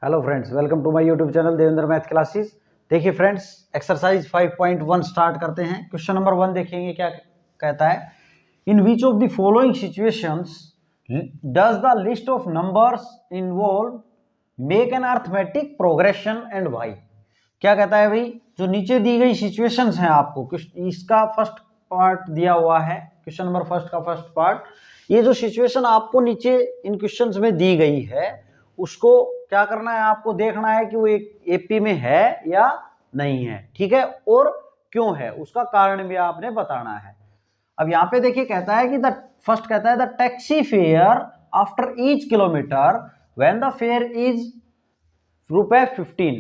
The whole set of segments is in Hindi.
Hello friends, welcome to my YouTube channel Devendra math classes. देखिए फ्रेंड्स, एक्सरसाइज 5.1 स्टार्ट करते हैं। क्वेश्चन नंबर 1 देखेंगे क्या कहता है। In which of the following situations does the list of numbers involve make an arithmetic progression and why. क्या कहता है भाई, जो नीचे दी गई सिचुएशंस हैं आपको, इसका फर्स्ट पार्ट दिया हुआ है, क्वेश्चन नंबर फर्स्ट का फर्स्ट पार्ट। ये जो सिचुएशन आपको नीचे इन क्वेश्चंस में दी गई है, उसको क्या करना है, आपको देखना है कि वो एक एपी में है या नहीं है, ठीक है, और क्यों है, उसका कारण भी आपने बताना है। अब यहाँ पे देखिए कहता है कि द फर्स्ट कहता है the taxi fare after each kilometre when the fair is ₹15।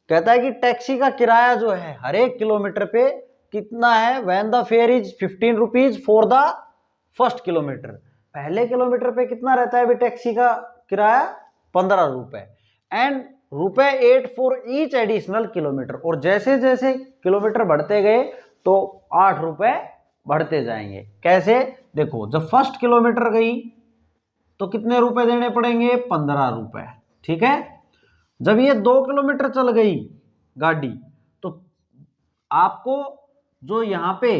कहता है कि टैक्सी का किराया जो है हर एक किलोमीटर पे कितना है, when the fair is ₹15 for the first kilometre. पहले किलोमीटर पे कितना रहता है भी टैक्सी का किराया ₹15 and ₹8 for each additional kilometre. और जैसे जैसे किलोमीटर बढ़ते गए तो ₹8 बढ़ते जाएंगे। कैसे, देखो जब फर्स्ट किलोमीटर गई तो कितने रुपए देने पड़ेंगे, ₹15, ठीक है। जब ये 2 किलोमीटर चल गई गाड़ी तो आपको जो यहाँ पे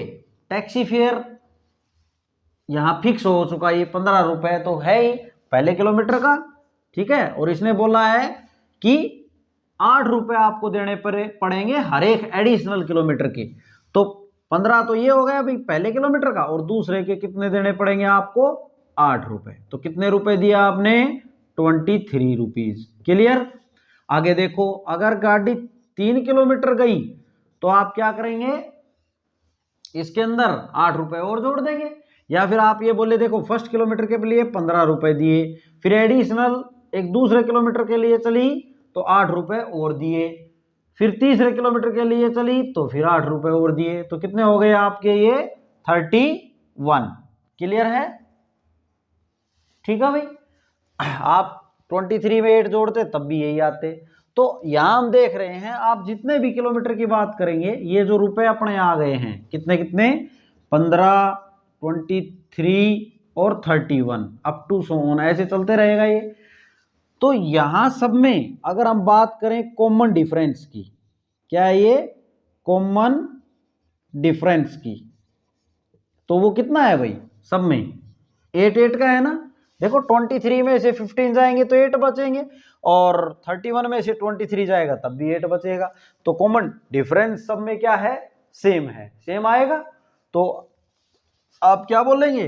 टैक्सी फेयर यहाँ फिक्स हो चुका, ये ₹15 तो है ही पहले किलोमीटर का, ठीक है। और इसने बोला है कि ₹8 आपको देने पड़ेंगे हर एक एडिशनल किलोमीटर के। तो 15 तो ये हो गया भाई पहले किलोमीटर का, और दूसरे के कितने देने पड़ेंगे आपको, ₹8। तो कितने रुपए दिया आपने, ₹23। क्लियर। आगे देखो, अगर गाड़ी 3 किलोमीटर गई तो आप क्या करेंगे, इसके अंदर ₹8 और जोड़ देंगे। या फिर आप ये बोले, देखो फर्स्ट किलोमीटर के लिए ₹15 दिए, फिर एडिशनल एक दूसरे किलोमीटर के लिए चली तो ₹8 और दिए, फिर तीसरे किलोमीटर के लिए चली तो फिर ₹8 और दिए, तो कितने हो गए आपके, ये 31। क्लियर है, ठीक है भाई। आप 23 में 8 जोड़ते तब भी यही आते। तो यहां हम देख रहे हैं, आप जितने भी किलोमीटर की बात करेंगे, ये जो रुपए अपने आ गए हैं कितने कितने, 15, 23 और 31 अप टू सो ऑन, ऐसे चलते रहेगा ये। तो यहां सब में अगर हम बात करें कॉमन डिफरेंस की, क्या है ये, कॉमन डिफरेंस की, तो वो कितना है भाई, सब में 8 का है ना। देखो 23 में से 15 जाएंगे तो 8 बचेंगे, और 31 में से 23 जाएगा तब भी 8 बचेगा। तो कॉमन डिफरेंस सब में क्या है, सेम है, सेम आएगा। तो आप क्या बोलेंगे,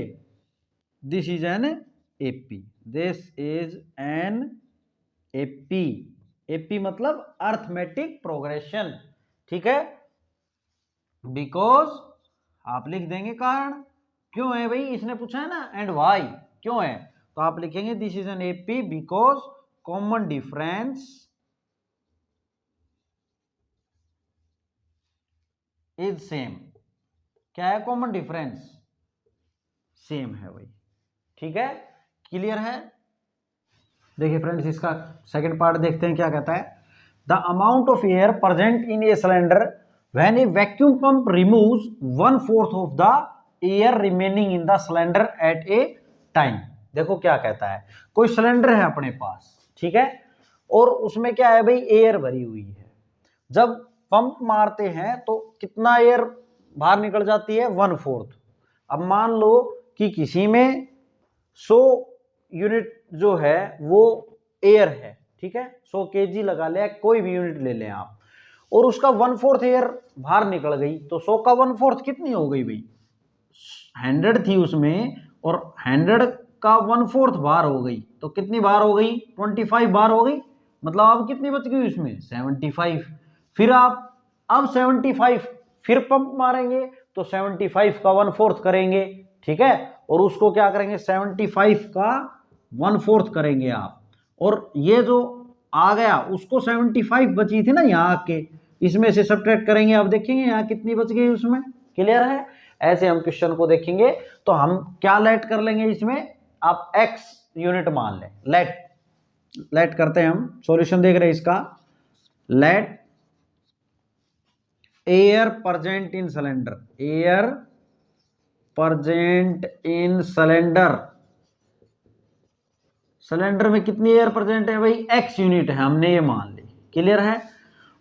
this is an AP, this is an AP. AP मतलब अर्थमेटिक प्रोग्रेशन, ठीक है। बिकॉज आप लिख देंगे कारण, क्यों है भाई, इसने पूछा है ना, एंड वाई, क्यों है, तो आप लिखेंगे this is an AP because common difference is same. क्या है, कॉमन डिफरेंस सेम है भाई, ठीक है। क्लियर है। देखिए फ्रेंड्स, इसका सेकंड पार्ट देखते हैं क्या कहता है। The amount of air present in a cylinder when A vacuum pump removes 1/4 of the air remaining in the cylinder eight A time. देखो क्या कहता है, कोई सिलेंडर है अपने पास, ठीक है, और उसमें क्या है भाई, एयर भरी हुई है। जब पंप मारते हैं तो कितना एयर बाहर निकल जाती है, 1/4। अब मान लो कि किसी में 100 यूनिट जो है वो एयर है, ठीक है, 100 kg लगा ले, कोई भी यूनिट ले लें आप, और उसका 1/4 एयर बाहर निकल गई, तो 100 का 1/4 कितनी हो गई भाई, 100 थी उसमें, और 100 का 1/4 बाहर हो गई, तो कितनी बाहर हो गई, 25 बाहर हो गई। मतलब अब कितनी बच गई उसमें, 75। फिर आप अब 75 फिर पंप मारेंगे तो 75 का 1/4 करेंगे, ठीक है, और उसको क्या करेंगे, 75 का 1/4 करेंगे आप, और ये जो आ गया उसको 75 बची थी ना यहाँ आके, इसमें से सब्ट्रैक्ट करेंगे, अब देखेंगे यहाँ कितनी बच गई उसमें। क्लियर है। ऐसे हम क्वेश्चन को देखेंगे तो हम क्या लेट कर लेंगे इसमें, आप x यूनिट मान लें, लेट करते हैं हम, सॉल्यूशन देख रहे हैं इसका। Let air present in cylinder, air present in cylinder cylinder में कितनी एयर प्रेजेंट है भाई, x यूनिट है, हमने ये मान ली। क्लियर है।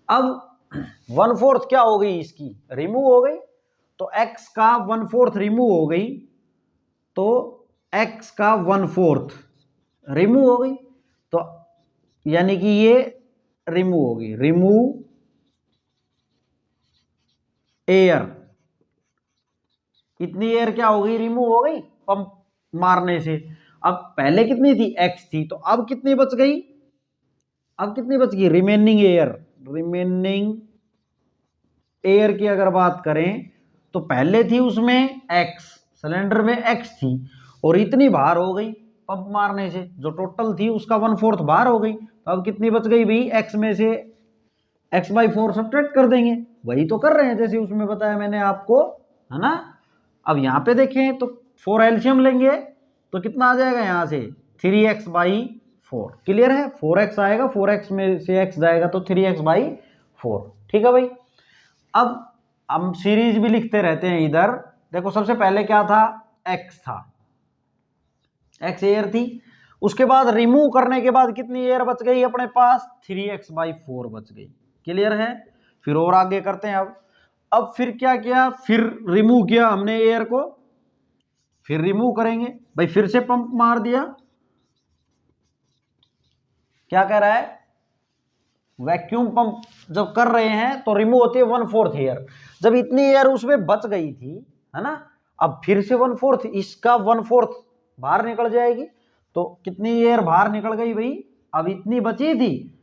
अब 1/4 क्या हो गई इसकी, रिमूव हो गई, तो x का 1/4 रिमूव हो गई, तो x का 1/4 रिमूव हो गई, तो यानी कि ये रिमूव होगी, रिमूव एयर, इतनी एयर क्या हो गई, रिमूव हो गई पंप मारने से। अब पहले कितनी थी, x थी, तो अब कितनी बच गई, अब कितनी बच गई, रिमेनिंग एयर, रिमेनिंग एयर की अगर बात करें तो पहले थी उसमें x, सिलेंडर में x थी, और इतनी बाहर हो गई पंप मारने से, जो टोटल थी उसका 1/4 बाहर हो गई, तो अब कितनी बच गई भाई, x में से x/4 सब्ट्रैक्ट कर देंगे, वही तो कर रहे हैं जैसे उसमें बताया मैंने आपको, है ना। अब यहाँ पे देखें तो 4 एलसीएम लेंगे तो कितना आ जाएगा, यहाँ से 3x/4। क्लियर है, 4x आएगा, 4x में से x जाएगा तो 3x/4। ठीक है भाई। अब हम सीरीज भी लिखते रहते हैं इधर, देखो सबसे पहले क्या था, x था, x एयर थी, उसके बाद रिमूव करने के बाद कितनी एयर बच गई अपने पास, 3x/4 बच गई। क्लियर है। फिर और आगे करते हैं। अब फिर क्या किया, फिर रिमूव किया हमने एयर को, फिर रिमूव करेंगे भाई, फिर से पंप मार दिया, क्या कह रहा है, वैक्यूम पंप जब कर रहे हैं तो रिमूव होती है 1/4 एयर, जब इतनी एयर उसमें बच गई थी, है ना, अब फिर से 1/4, इसका 1/4 बाहर निकल जाएगी, तो कितनी एयर बाहर निकल गई भाई, अब इतनी बची थी,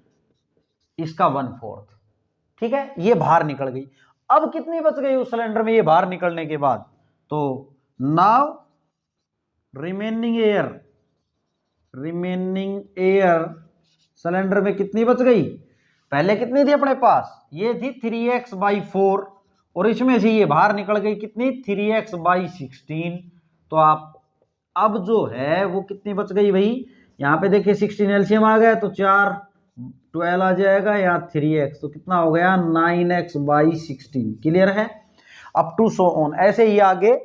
इसका 1/4। ठीक है, ये बाहर निकल गई। अब कितनी बच गई उस सिलेंडर में ये बाहर निकलने के बाद, तो now remaining air, remaining air cylinder में कितनी बच गई, पहले कितनी थी अपने पास, ये थी 3x/4, और इसमें से ये बाहर निकल गई कितनी, 3x/16। तो आप अब जो है वो कितनी बच गई भाई, यहाँ पे देखिए 16 एलसीएम आ गया, तो 4 12 आ जाएगा, या 3x, तो कितना हो गया, 9x/16। क्लियर है। अप टू सो ऑन, ऐसे ही आगे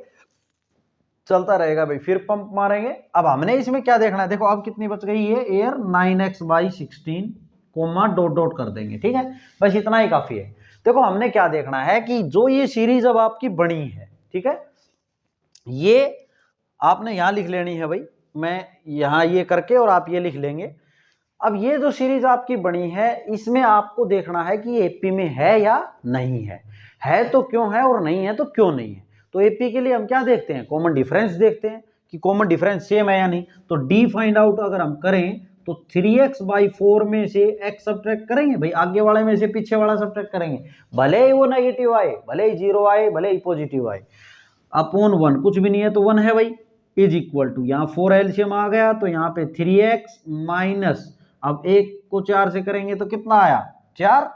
चलता रहेगा भाई, फिर पंप मारेंगे। अब हमने इसमें क्या देखना है, देखो अब कितनी बच गई है air, 9x/16 coma dot dot कर देंगे। ठीक है, बस इतना ही काफी है। देखो हमने क्या देखना है कि जो ये सीरीज अब आपकी बनी है, ठीक है, ये आपने यहां लिख लेनी है भाई, मैं यहां ये करके और आप ये लिख लेंगे। अब ये जो सीरीज आपकी बनी है, इसमें आपको देखना है कि एपी में है या नहीं है तो क्यों है, और नहीं है तो क्यों नहीं है। तो एपी के लिए हम क्या देखते हैं, कॉमन डिफरेंस देखते हैं कि कॉमन डिफरेंस सेम है या नहीं। तो डी फाइंड आउट अगर हम करें तो 3x/4 में से x सब्ट्रैक्ट करेंगे भाई, आगे वाले में से पीछे वाला सब्ट्रैक्ट करेंगे, भले ही वो नेगेटिव आए, भले ही 0 आए, भले ही पॉजिटिव आए, अपॉन 1, कुछ भी नहीं है तो 1 है भाई, इज इक्वल टू, यहाँ 4 एलसीएम आ गया, तो यहाँ पे 3x माइनस, अब 1 को 4 से करेंगे तो कितना आया, 4,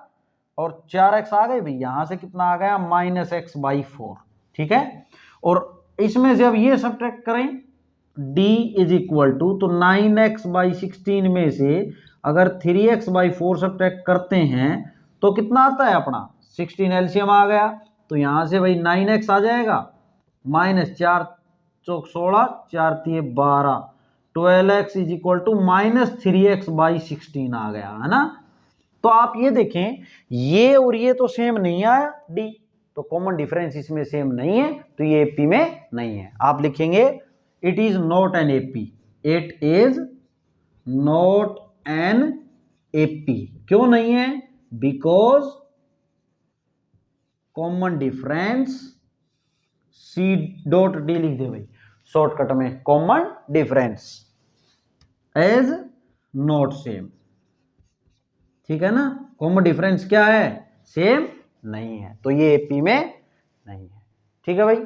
और 4x आ गए भाई, यहां से कितना आ गया, -x/4। ठीक है, और इसमें से अब ये सब्ट्रैक्ट करें, d इज इक्वल टू, तो 9x/16 में से अगर 3x/4 सब्ट्रैक्ट करते हैं तो कितना आता है अपना, 16 एलसीएम आ गया, तो यहां से भाई 9x आ जाएगा, -4 चौक 16, 4 तिये 12, 12x is equal to -3x/16 आ गया, है ना। तो आप ये देखें, ये और ये तो सेम नहीं आया डी, तो कॉमन डिफरेंस इसमें सेम नहीं है, तो ये एपी में नहीं है। आप लिखेंगे it is not an AP, it is not an AP. क्यों नहीं है, because common difference C dot D लिख दे भाई शॉर्टकट में, common difference as not same. ठीक है ना, कॉमन डिफरेंस क्या है, सेम नहीं है, तो ये एपी में नहीं है। ठीक है भाई।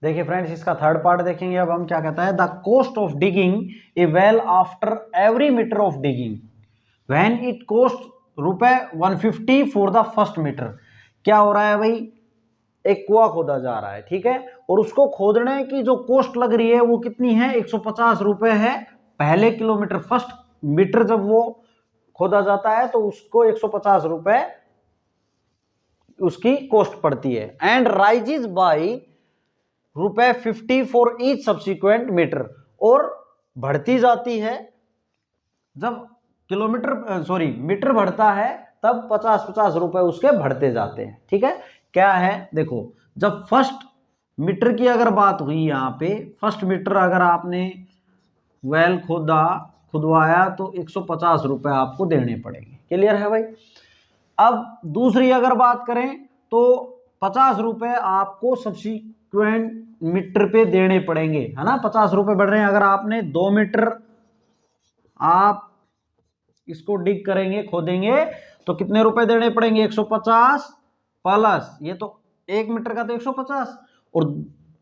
देखिए फ्रेंड्स, इसका थर्ड पार्ट देखेंगे। अब हम क्या कहता है, the cost of digging a well after every metre of digging when it cost ₹150 for the first metre. क्या हो रहा है भाई, एक कुआं खोदा जा रहा है, ठीक है, और उसको खोदने की जो कॉस्ट लग रही है वो कितनी है, 150 रुपए है पहले किलोमीटर। फर्स्ट मीटर जब वो खोदा जाता है तो उसको 150 रुपए उसकी कॉस्ट पड़ती है, and rises by ₹50 for each subsequent metre, और बढ़ती जाती है जब मीटर बढ़ता है तब 50-50 रुपए उसके बढ़ते जाते हैं। ठीक है, क्या है देखो, जब फर्स्ट मीटर की अगर बात हुई, यहाँ पे फर्स्ट मीटर अगर आपने वेल खुदवाया तो 150 रुपए आपको देने पड़ेंगे। क्लियर है भाई। अब दूसरी अगर बात करें तो 50 रुपए आपको सब्सिक्वेंट मीटर पे देने पड़ेंगे, है ना। 50 रुपए बढ़ रहे हैं। अगर आपने 2 मीटर आप इसको डिग करेंगे, खोदेंगे, तो कितने रुपए देने पड़ेंगे? 150 प्लस ये तो 1 मीटर का तो 150, और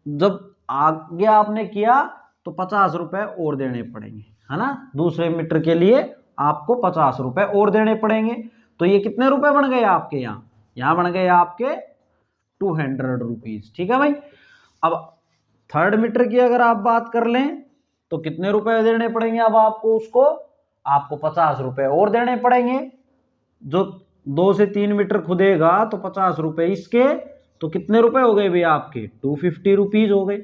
जब आगे आपने किया तो 50 रुपए और देने पड़ेंगे, है ना। दूसरे मीटर के लिए आपको 50 रुपए और देने पड़ेंगे। तो ये कितने रुपए बन गए आपके? यहाँ बन गए आपके 200 रुपीज। ठीक है भाई। अब थर्ड मीटर की अगर आप बात कर लें तो कितने रुपए देने पड़ेंगे? अब आपको 50 रुपए और देने पड़ेंगे। जो 2 से 3 मीटर खुदेगा तो 50 रुपए इसके, तो कितने रुपए हो गए भैया आपके? 250 रुपीज हो गए।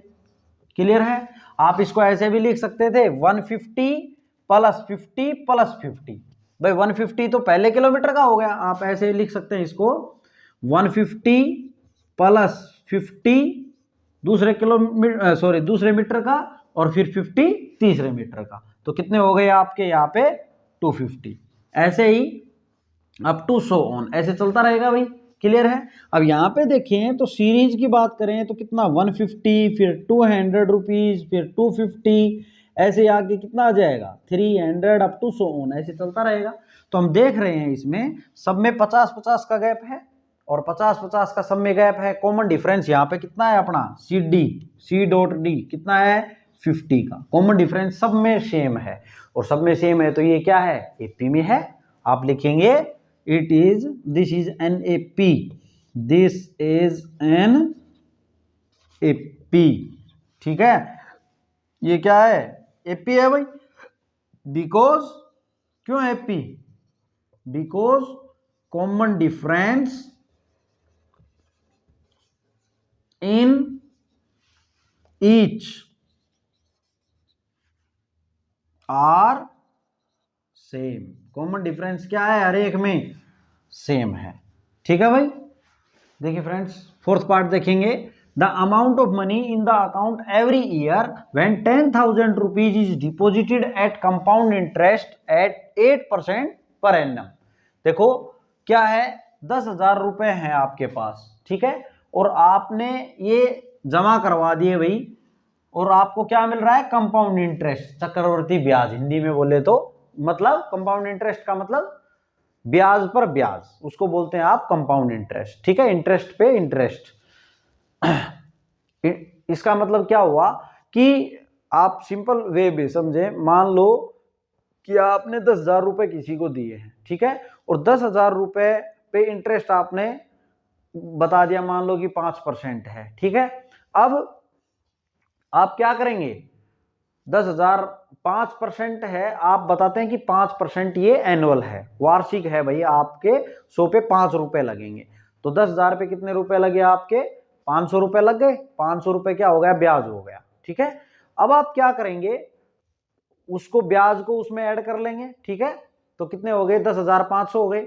क्लियर है। आप इसको ऐसे भी लिख सकते थे 150 प्लस 50 प्लस 50। भाई 150 तो पहले किलोमीटर का हो गया, आप ऐसे लिख सकते हैं इसको 150 प्लस 50 दूसरे मीटर का, और फिर 50 तीसरे मीटर का, तो कितने हो गए आपके यहाँ पे? 250। ऐसे ही अप टू सो ऑन ऐसे चलता रहेगा भाई। क्लियर है। अब यहाँ पे देखें तो सीरीज की बात करें तो कितना 150, फिर 200 रुपीज, फिर 250, ऐसे आगे कितना आ जाएगा 300 अप टू सो ऑन, ऐसे चलता रहेगा। तो हम देख रहे हैं इसमें सब में 50-50 का गैप है, और 50-50 का सब में गैप है। कॉमन डिफरेंस यहाँ पे कितना है अपना? C.D कितना है? 50 का। कॉमन डिफरेंस सब में सेम है, और सब में सेम है तो ये क्या है? AP में है। आप लिखेंगे this is an AP, this is an AP। ठीक है, ये क्या है? AP है भाई। बिकॉज क्यों AP? Because common difference in each are same. Common difference क्या है? हर एक में सेम है। ठीक है भाई। देखिए फ्रेंड्स, फोर्थ पार्ट देखेंगे। The amount of money in the account every year when 10,000 rupees is deposited at compound interest at 8% per annum. देखो क्या है, 10,000 रुपए हैं आपके पास, ठीक है, और आपने ये जमा करवा दिए भाई, और आपको क्या मिल रहा है? कंपाउंड इंटरेस्ट, चक्रवर्ती ब्याज। हिंदी में बोले तो मतलब कंपाउंड इंटरेस्ट का मतलब ब्याज पर ब्याज, उसको बोलते हैं आप कंपाउंड इंटरेस्ट। ठीक है, इंटरेस्ट पे इंटरेस्ट। इसका मतलब क्या हुआ कि आप सिंपल वे में समझे, मान लो कि आपने 10,000 रुपए किसी को दिए हैं, ठीक है, और 10,000 रुपए पे इंटरेस्ट आपने बता दिया, मान लो कि 5% है। ठीक है, अब आप क्या करेंगे? 10,000 5% है, आप बताते हैं कि 5% ये एनुअल है, वार्षिक है भाई। आपके 100 पे 5 रुपए लगेंगे, तो 10,000 पे कितने रुपए लगे आपके? 500 रुपए लग गए। 500 रुपए क्या हो गया? ब्याज हो गया। ठीक है, अब आप क्या करेंगे? उसको ब्याज को उसमें ऐड कर लेंगे। ठीक है, तो कितने हो गए? 10,500 हो गए।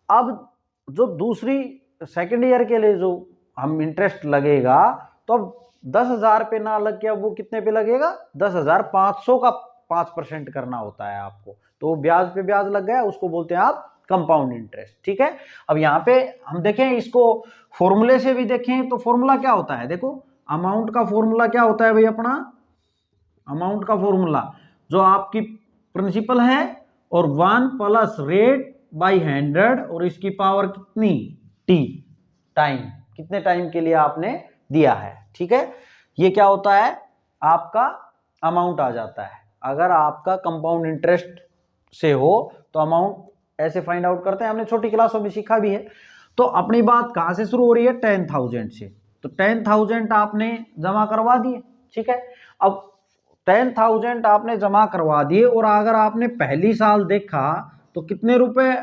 अब जो दूसरी सेकेंड ईयर के लिए जो हम इंटरेस्ट लगेगा, तो अब 10,000 पे ना लग के अब वो कितने पे लगेगा? 10,500 का 5% करना होता है आपको, तो ब्याज पे ब्याज लग गया, उसको बोलते हैं आप कंपाउंड इंटरेस्ट। ठीक है, अब यहाँ पे हम देखें, इसको फॉर्मूले से भी देखें तो फॉर्मूला क्या होता है? देखो, अमाउंट का फॉर्मूला क्या होता है भाई अपना? अमाउंट का फॉर्मूला जो आपकी प्रिंसिपल है और 1 प्लस रेट बाई 100, और इसकी पावर कितनी? T टाइम, कितने टाइम के लिए आपने दिया है। ठीक है, ये क्या होता है? आपका अमाउंट आ जाता है। अगर आपका कंपाउंड इंटरेस्ट से हो तो अमाउंट ऐसे फाइंड आउट करते हैं, हमने छोटी क्लासों में सीखा भी है। तो अपनी बात कहां से शुरू हो रही है? 10,000 से। तो 10,000 आपने जमा करवा दिए। ठीक है, अब 10,000 आपने जमा करवा दिए, और अगर आपने पहली साल देखा तो कितने रुपए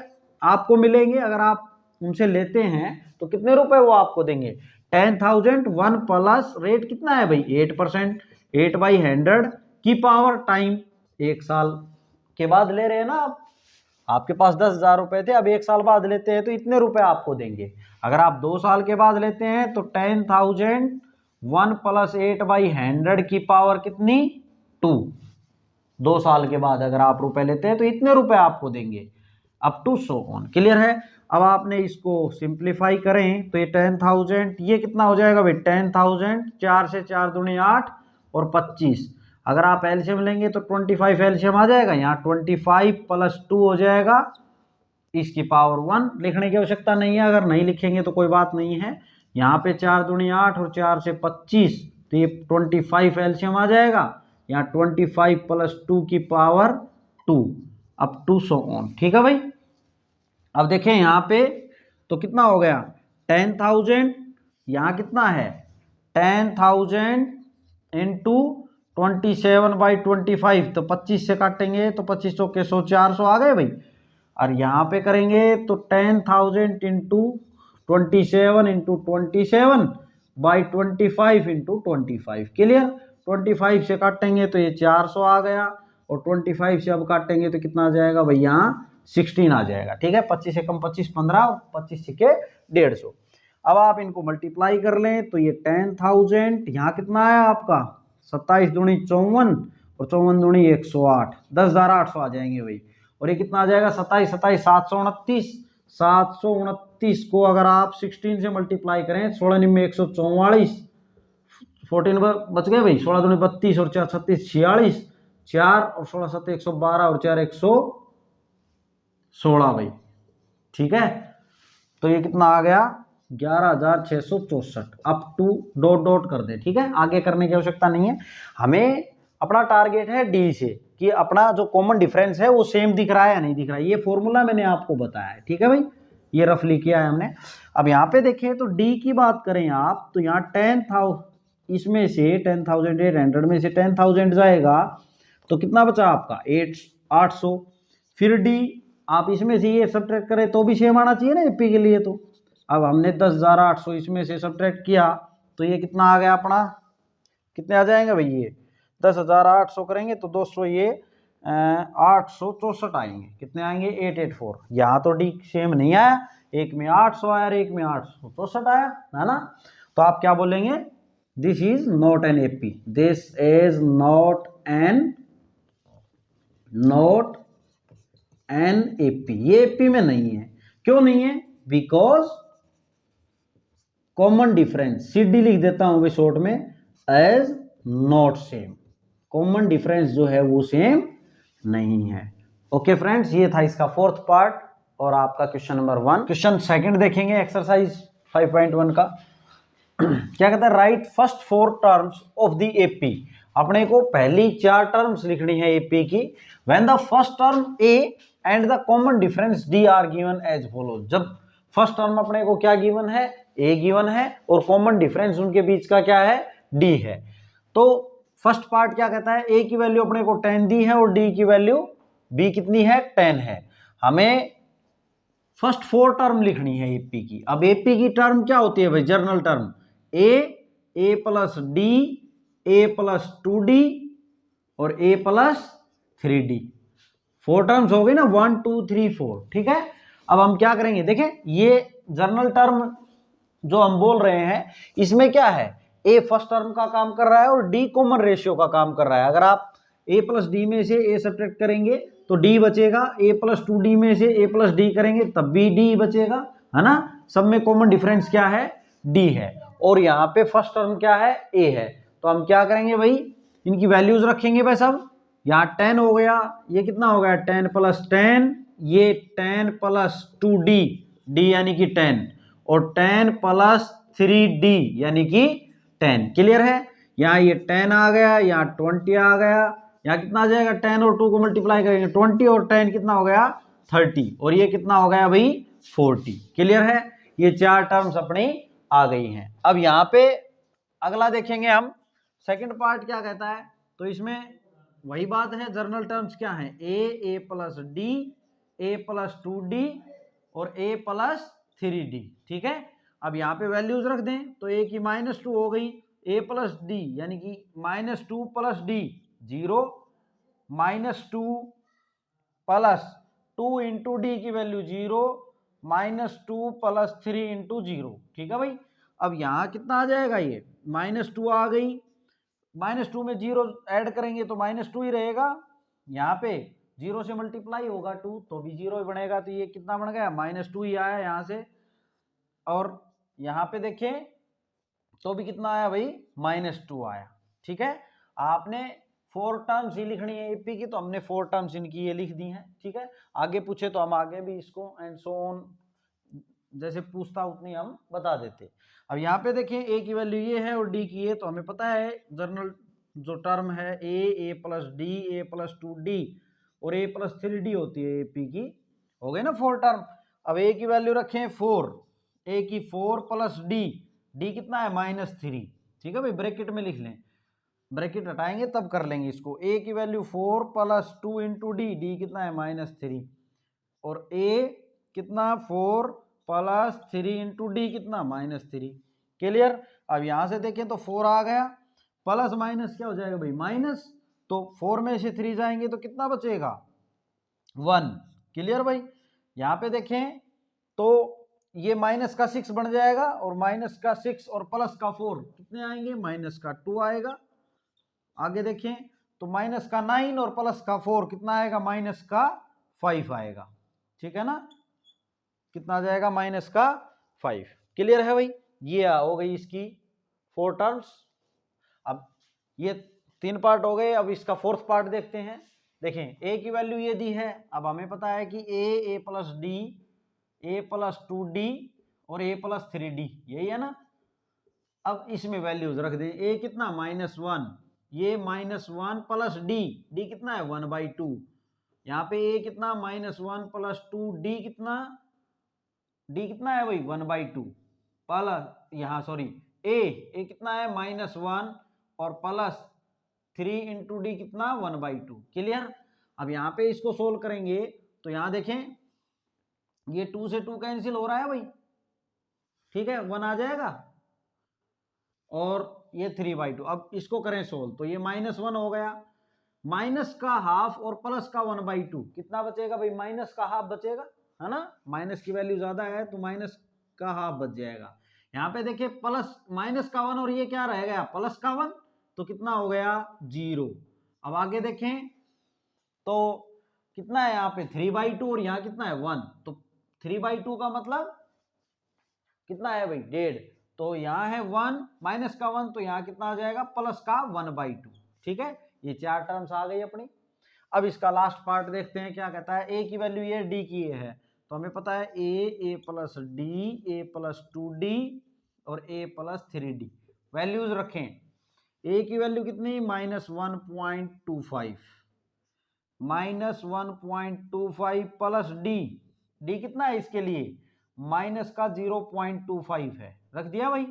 आपको मिलेंगे? अगर आप उनसे लेते हैं तो कितने रुपए वो आपको देंगे? 10,000 1 प्लस रेट कितना है भाई? 8%, 8/100 की पावर टाइम 1 साल। के बाद ले रहे हैं ना आप, आपके पास 10,000 रुपए थे, अब 1 साल बाद लेते हैं तो इतने रुपए आपको देंगे। अगर आप 2 साल के बाद लेते हैं तो 10,000 1 + 8/100 की पावर कितनी 2। 2 साल के बाद अगर आप रुपए लेते हैं तो इतने रुपए आपको देंगे, up to so on. Clear है। अब आपने इसको सिंप्लीफाई करें तो ये 10,000 ये कितना हो जाएगा भाई 10,000, 4 से 4 दूनी 8 और 25। अगर आप एलसीएम लेंगे तो 25 एलसीएम आ जाएगा, यहाँ 25 + 2 हो जाएगा इसकी पावर 1। लिखने की आवश्यकता नहीं है, अगर नहीं लिखेंगे तो कोई बात नहीं है। यहाँ पे 4 दूनी 8 और 4 से 25 तो ये 25 एलसीएम आ जाएगा, यहाँ 25 + 2 की power 2 up to so on. ठीक है भाई। अब देखें यहाँ पे तो कितना हो गया 10,000, यहाँ कितना है 10,000 इंटू 27/25, तो 25 से काटेंगे तो 25 चौके 100, 400 आ गए भाई। और यहाँ पे करेंगे तो 10,000 इंटू 27 इंटू 27/25 इंटू 25। क्लियर। 25 से काटेंगे तो ये 400 आ गया, और 25 से अब काटेंगे तो कितना आ जाएगा भाई यहाँ 16 आ जाएगा। ठीक है। 25 से कम 25 15 और 25 के 150। अब आप इनको मल्टीप्लाई कर लें तो ये 10,000 यहाँ कितना आया आपका 27 दूनी 54 और 54 दूनी 108, 10,800 आ जाएंगे भाई। और ये कितना आ जाएगा 27 27 729, 729 को अगर आप 16 से मल्टीप्लाई करें 16 में 144, 14 बच गए भाई, 16 दूनी 32 और 4 36 46, 4 और 16 7 112 और 4 116 भाई। ठीक है। तो ये कितना आ गया 11,664 अप टू डॉट डॉट कर दे। ठीक है। आगे करने की आवश्यकता नहीं है, हमें अपना टारगेट है डी से कि अपना जो कॉमन डिफरेंस है वो सेम दिख रहा है या नहीं दिख रहा है। ये फॉर्मूला मैंने आपको बताया है। ठीक है भाई, ये रफली किया है हमने। अब यहाँ पे देखें तो डी की बात करें आप तो यहाँ 10,000 इसमें से 10,800 में से 10,000 जाएगा तो कितना बचा आपका 800। फिर डी आप इसमें से ये सब्ट्रैक्ट करें तो भी सेम आना चाहिए ना एपी के लिए। तो अब हमने 10,800 इसमें से सब्ट्रैक्ट किया तो ये कितना आ गया अपना, कितने आ जाएंगे भाई ये 10,800 करेंगे तो 200 ये 864 आएंगे। कितने आएंगे 884। यहाँ तो डी सेम नहीं आया, एक में 800 आया और एक में 864 आया है ना। तो आप क्या बोलेंगे this is not an AP, this is not an AP. ये एपी में नहीं है। क्यों नहीं है? बिकॉज कॉमन डिफरेंस सीडी लिख देता हूं शॉर्ट में as not same. Common difference जो है वो सेम नहीं है। ओके फ्रेंड्स, ये था इसका 4th पार्ट और आपका क्वेश्चन नंबर 1। क्वेश्चन सेकंड देखेंगे एक्सरसाइज 5.1 का। क्या कहता है right first 4 terms of the AP. अपने को पहली 4 टर्म्स लिखनी है एपी की। When the first term A and the common difference D are given as follows. जब फर्स्ट टर्म अपने को क्या गिवन है ए गिवन है और कॉमन डिफरेंस उनके बीच का क्या है डी है। तो फर्स्ट पार्ट क्या कहता है ए की वैल्यू अपने को 10 दी है और डी की वैल्यू बी कितनी है 10 है। हमें फर्स्ट 4 टर्म लिखनी है एपी की। अब एपी की टर्म क्या होती है भाई जर्नल टर्म ए प्लस डी, ए प्लस 2d और ए प्लस 3d। 4 टर्म्स हो गई ना 1 2 3 4। ठीक है। अब हम क्या करेंगे देखें ये जर्नल टर्म जो हम बोल रहे हैं इसमें क्या है ए फर्स्ट टर्म का काम कर रहा है और डी कॉमन रेशियो का काम कर रहा है। अगर आप ए प्लस डी में से ए सब्ट्रैक्ट करेंगे तो डी बचेगा, ए प्लस 2d में से ए प्लस डी करेंगे तब भी डी बचेगा, है ना। सब में कॉमन डिफरेंस क्या है डी है और यहाँ पे फर्स्ट टर्म क्या है ए है। तो हम क्या करेंगे भाई इनकी वैल्यूज रखेंगे भाई सब। यहाँ 10 हो गया, ये कितना हो गया 10 + 10, ये 10 + 2d, d यानी कि 10 और 10 + 3d यानी कि 10। क्लियर है। यहाँ ये 10 आ गया, यहाँ 20 आ गया, यहाँ कितना आ जाएगा 10 और 2 को मल्टीप्लाई करेंगे 20 और 10 कितना हो गया 30 और ये कितना हो गया भाई 40। क्लियर है। ये 4 टर्म्स अपनी आ गई हैं। अब यहाँ पे अगला देखेंगे हम सेकंड पार्ट क्या कहता है। तो इसमें वही बात है जर्नल टर्म्स क्या है ए प्लस डी, ए प्लस 2d और ए प्लस 3d। ठीक है। अब यहाँ पे वैल्यूज रख दें तो ए की -2 हो गई, ए प्लस डी यानी कि -2 + d 0, -2 प्लस 2 इंटू डी की वैल्यू 0 -2 प्लस 3 इंटू 0। ठीक है भाई। अब यहाँ कितना आ जाएगा, ये -2 आ गई, -2 में 0 ऐड करेंगे तो -2 ही रहेगा, यहाँ पे 0 से मल्टीप्लाई होगा 2 तो भी 0 ही बनेगा, तो ये कितना बन गया, -2 ही आया यहाँ से। और यहाँ पे देखें तो भी कितना आया भाई, -2 आया। ठीक है, आपने 4 टर्म्स ही लिखनी है एपी की, तो हमने 4 टर्म्स इनकी ये लिख दी हैं। ठीक है, आगे पूछे तो हम आगे भी इसको एंड सो ऑन जैसे पूछता उतनी हम बता देते। अब यहाँ पे देखें ए की वैल्यू ये है और डी की है, तो हमें पता है जनरल जो टर्म है ए प्लस डी, ए प्लस 2d और ए प्लस 3d होती है एपी की, हो गए ना 4 टर्म। अब ए की वैल्यू रखें 4, ए की 4 प्लस डी कितना है -3। ठीक है भाई, ब्रैकेट में लिख लें, ब्रैकेट हटाएंगे तब कर लेंगे इसको। ए की वैल्यू 4 प्लस 2 इंटू डी कितना है -3, और ए कितना 4 प्लस 3 इंटू डी कितना -3। क्लियर। अब यहां से देखें तो 4 आ गया, प्लस माइनस क्या हो जाएगा भाई, माइनस, तो 4 में से 3 जाएंगे तो कितना बचेगा, 1। क्लियर भाई। यहां पे देखें तो ये माइनस का 6 बन जाएगा, और माइनस का 6 और प्लस का 4 कितने आएंगे, माइनस का 2 आएगा। आगे देखें तो माइनस का 9 और प्लस का 4 कितना आएगा, माइनस का 5 आएगा। ठीक है ना, कितना आ जाएगा, माइनस का 5। क्लियर है भाई, ये हो गई इसकी 4 टर्म्स। अब ये 3 पार्ट हो गए, अब इसका 4th पार्ट देखते हैं। देखें ए की वैल्यू ये दी है, अब हमें पता है कि ए प्लस डी, ए प्लस 2d और ए प्लस 3d, यही है ना। अब इसमें वैल्यूज रख दें, ए कितना -1, ये -1 प्लस डी कितना है 1/2, यहाँ पे ए कितना -1 प्लस 2d कितना, डी कितना है भाई 1/2, प्लस यहाँ सॉरी ए कितना है -1 और प्लस 3 इंटू डी कितना 1/2। क्लियर। अब यहाँ पे इसको सोल्व करेंगे तो यहाँ देखें ये 2 से 2 कैंसिल हो रहा है भाई, ठीक है, 1 आ जाएगा, और ये 3/2। अब इसको करें सोल्व तो ये -1 हो गया, माइनस का हाफ और प्लस का 1/2 कितना बचेगा भाई, माइनस का हाफ बचेगा, है ना, माइनस की वैल्यू ज्यादा है तो माइनस का हाफ बच जाएगा। यहाँ पे देखिए प्लस माइनस का 1 और ये क्या रह गया, प्लस का 1, तो कितना हो गया 0। अब आगे देखें तो कितना है यहाँ पे 3/2 और यहाँ कितना है 1, तो 3/2 का मतलब कितना है भाई 1.5, तो यहाँ है 1 माइनस का 1, तो यहाँ कितना आ जाएगा प्लस का 1/2। ठीक है, ये 4 टर्म्स आ गई अपनी। अब इसका लास्ट पार्ट देखते हैं क्या कहता है, ए की वैल्यू ये डी की ये है, तो हमें पता है ए प्लस डी, ए प्लस 2d और ए प्लस 3d। वैल्यूज रखें, ए की वैल्यू कितनी -1.25, -1.25 प्लस डी कितना है इसके लिए माइनस का 0.25 है, रख दिया भाई,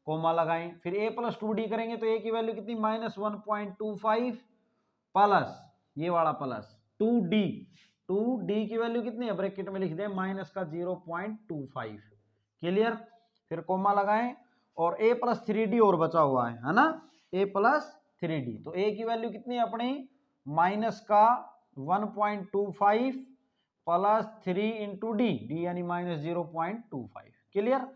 कोमा लगाएं। फिर a प्लस 2d करेंगे तो a की वैल्यू कितनी -1.25 प्लस ये वाला प्लस 2d की वैल्यू कितनी है, ब्रैकेट में लिख दें माइनस का 0.25। क्लियर। फिर कोमा लगाएं, और a प्लस 3d और बचा हुआ है ना, a प्लस 3d, तो a की वैल्यू कितनी है अपनी माइनस का 1.25 प्लस 3 इंटू डी यानी -0.25। क्लियर।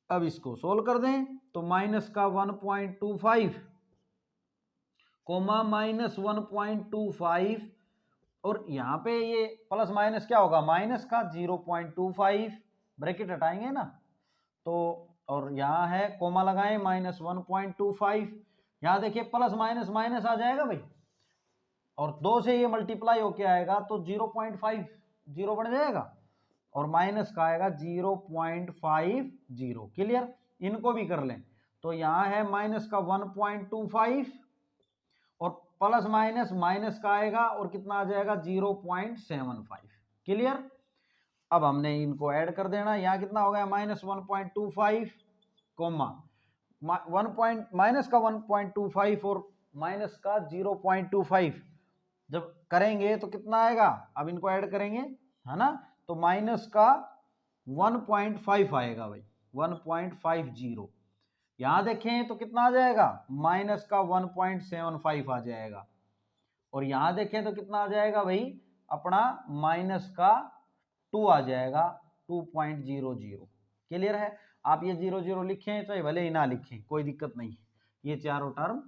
अब इसको सोल्व कर दें तो माइनस का 1.25 कोमा -1.25, और यहाँ पे ये प्लस माइनस क्या होगा, माइनस का 0.25, ब्रैकेट हटाएंगे ना तो, और यहाँ है कोमा लगाएं -1.25, यहाँ देखिए प्लस माइनस माइनस आ जाएगा भाई, और 2 से ये मल्टीप्लाई होके आएगा तो 0.5 0 बन जाएगा, और माइनस का आएगा 0.50। क्लियर। इनको भी कर लें तो यहाँ है माइनस का 1.25 और प्लस माइनस माइनस का आएगा और कितना आ जाएगा 0.75। क्लियर। अब हमने इनको ऐड कर देना, यहाँ कितना हो गया -1.25 कोमा माइनस का 1.25 और माइनस का 0.25 जब करेंगे तो कितना आएगा, अब इनको ऐड करेंगे है ना, तो माइनस का 1.5 आएगा भाई 1.50। यहां देखें तो कितना आ जाएगा माइनस का 1.75 आ जाएगा, और यहां देखें तो कितना आ जाएगा भाई अपना माइनस का 2 आ जाएगा 2.00। क्लियर है? आप ये 00 लिखें चाहे भले ही ना लिखें, कोई दिक्कत नहीं है, ये चारों टर्म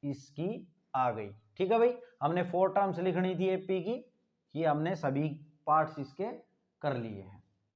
इसकी आ गई। ठीक है भाई, हमने 4 टर्म्स लिखनी थी एपी की, ये हमने सभी पार्ट्स इसके कर लिए हैं।